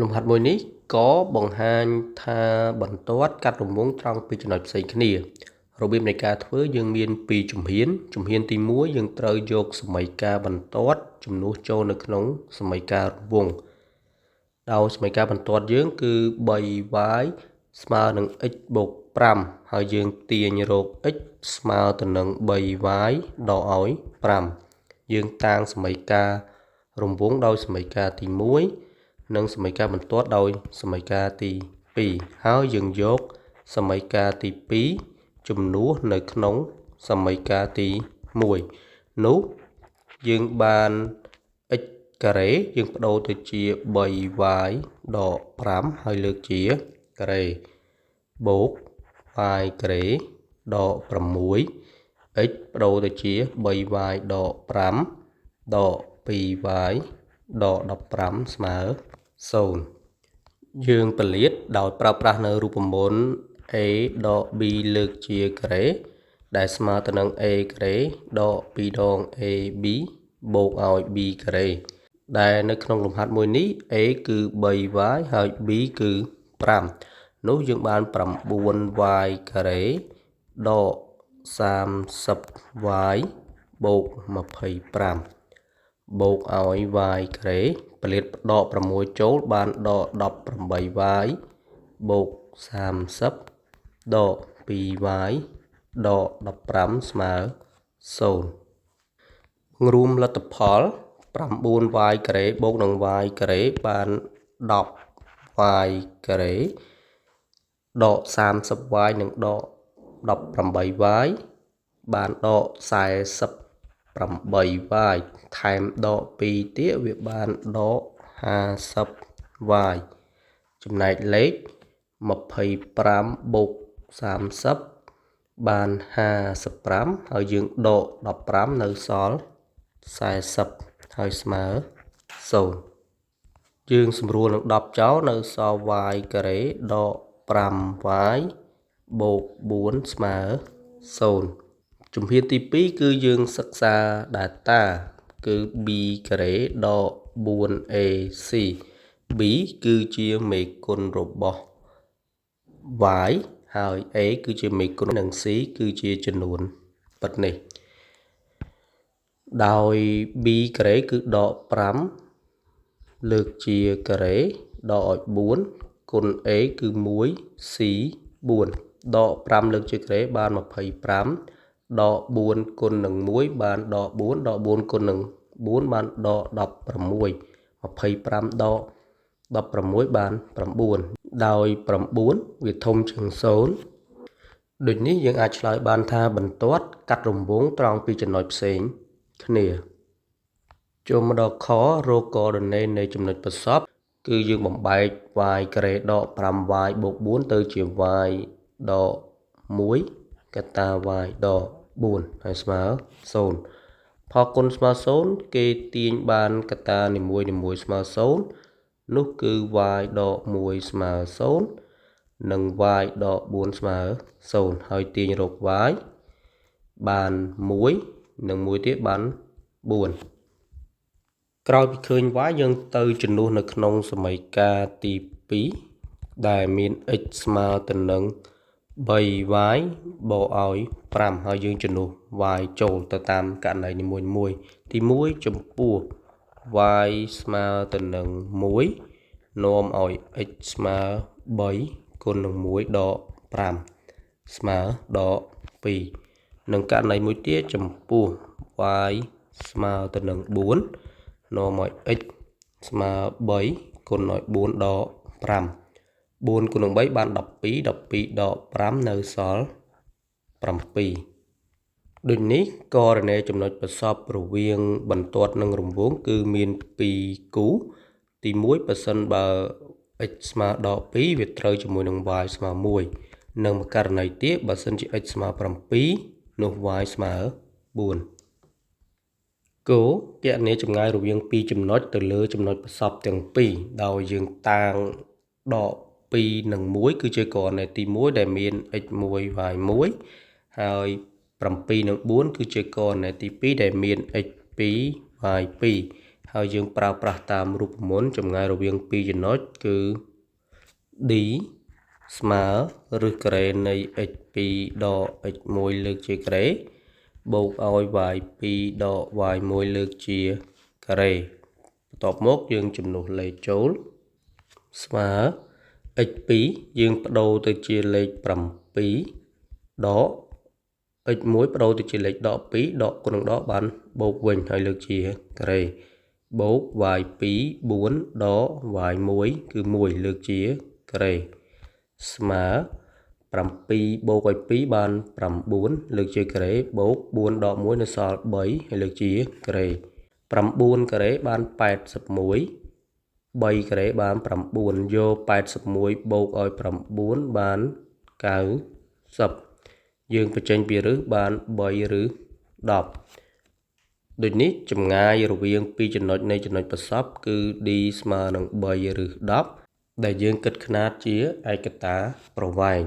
លំហាត់មួយនេះក៏បង្ហាញថាបន្ទាត់កាត់រង្វង់ត្រង់ពីចំណុចផ្សេងគ្នារបៀបនៃការធ្វើយើងមាន2ជំហានទី1យើងត្រូវយកសមីការបន្ទាត់ជំនួសចូលនៅក្នុងសមីការរង្វង់ដោយសមីការបន្ទាត់យើងគឺ 3y ស្មើនឹង x បូក 5 ហើយយើងទាញរក x ស្មើទៅនឹង 3y ដកឲ្យ 5 យើងតាំងសមីការរង្វង់ដោយសមីការទី1និងសមីការបន្ទាត់ដោយសមីការទី2ហើយយើងយកសមីការទី2ជំនួសនៅក្នុងសមីការទី1នោះយើងបាន x ការ៉េយើងបដូរទៅជា 3y ដក 5 ហើយលើកជាការ៉េបូក y ការ៉េដក 6 x បដូរទៅជា 3y ដក 5 ដក 2y ដក 15 ស្មើ 0 យើងពលាតដោយប្រើប្រាស់នៅរូបមន្ត a ដក b លើកជាការ៉េដែលស្មើទៅនឹង a ការ៉េដក 2 ដង ab បូកឲ្យ b ការ៉េដែលនៅក្នុងលំហាត់មួយនេះ a គឺ 3y ហើយ b គឺ 5 នោះយើងបាន 9y ការ៉េដក 30y បូក 25 បូកឲ្យ y ការ៉េពលាតដក 6 ចូលបានដក 18y បូក 30 ដក 2y ដក 15 ស្មើ 0 រួមលទ្ធផល 9y ការ៉េបូកនឹង y ការ៉េបាន 10y ការ៉េដក 30y និងដក 18y បានដក 48y ថែមដក 2 ទៀតវាបានដក 50y ចំណែកលេខ 25 បូក 30 បាន 55ហើយយើងដក 15នៅសល់ 40ហើយស្មើ 0 យើងសម្រួលនឹង 10 ចោលនៅសល់ y ការ៉េដក 5y បូក 4 ស្មើ 0 ជំហានទី2គឺយើងសិក្សា data គឺ b ការ៉េដក 4ac b គឺជាមេគុណរបស់ y ហើយ a គឺជាមេគុណនិង c គឺជាចំនួនពិតនេះដោយ b ការ៉េគឺដក 5 លើកជាការ៉េដកឲ្យ 4 គុណ a គឺ 1 c 4 ដក 5 លើកជាការ៉េបាន 25 ដក 4 គុណនឹង 1 បានដក 4 ដក 4 គុណនឹង 4 បានដក 16 25 ដក 16 បាន 9 ដោយ 9 វាធំជាង 0 ដូចនេះយើងអាចឆ្លើយបានថាបន្ទាត់កាត់រង្វង់ត្រង់ពីចំណុចផ្សេងគ្នាចូលមកដល់ ខរក coordinate នៃចំណុចប្រសពគឺយើងបំបែក y ការ៉េដក 5y បូក 4 ទៅជា y ដក 1 កតា y ដក 4 ហើយស្មើ 0 ផលគុណស្មើ 0 គេទាញបានកតានីមួយៗស្មើ 0 នោះគឺ y ដក 1 ស្មើ 0 និង y ដក 4 ស្មើ 0 ហើយទាញរក y បាន 1 និង 1 ទៀតបាន 4 ក្រោយពីឃើញ y យើងទៅជំនួសនៅក្នុងសមីការទី2ដែលមាន x ស្មើទៅនឹង 3y បូកឲ្យ 5 ហើយយើងជំនួស y ចូលទៅតាមករណីនីមួយៗទី1ចំពោះ y ស្មើទៅនឹង 1 នាំឲ្យ x ស្មើ3គុណនឹង 1 ដក 5 ស្មើដក 2 និងករណីមួយទៀតចំពោះ y ស្មើទៅនឹង 4 នាំឲ្យ x ស្មើ3គុណឲ្យ 4 ដក 5 4គុណនឹង 3 បាន 12 12 ដក 5 នៅសល់ 7 ដូចនេះ coordinate ចំណុចប្រសពរវាងបន្ទាត់និងរង្វង់គឺមាន 2 គូទី1ប្រសិនបើ x ស្មើដល់ 2 វាត្រូវជាមួយនឹង y ស្មើ 1 និងមួយករណីទៀតបើសិនជា x ស្មើ 7 នោះ y ស្មើ 4 គោគណនាចម្ងាយរវាង2ចំណុចទៅលើចំណុចប្រសពទាំងពីរដោយយើងតាំងដក 2 និង 1 គឺជា coordinate ទី1ដែលមាន x1 y1 ហើយ7 និង 4 គឺជា coordinate ទី2ដែលមាន x2 y2 ហើយយើងប្រើប្រាស់តាមរូបមន្តចម្ងាយរវាង2ចំណុចគឺ d ស្មើឬការ៉េនៃ x2 ដក x1 លើកជាការ៉េបូកឲ្យ y2 ដក y1 លើកជាការ៉េបន្ទាប់មកយើងចំនួនលេខចូលស្មើ x2 យើងបដូរទៅជាលេខ7ដក x1 បដូរទៅជាលេខដក2ដកគុណនឹងដកបានបូកវិញហើយលើកជាការ៉េបូក y2 4ដក y1 គឺ1លើកជាការ៉េស្មើ7បូកឲ្យ2បាន9លើកជាការ៉េបូក4ដក1នៅសល់3ហើយលើកជាការ៉េ9ការ៉េបាន81 3ការ៉េបាន9យក81បូកឲ្យ9បាន90យើងបញ្ចេញពីរឹសបាន3ឬ10ដូចនេះចម្ងាយរវាង2ចំណុចនៃចំណុចប្រសពគឺ d ស្មើនឹង3ឬ10ដែលយើងគិតຂະຫນាតជាឯកតាប្រវែង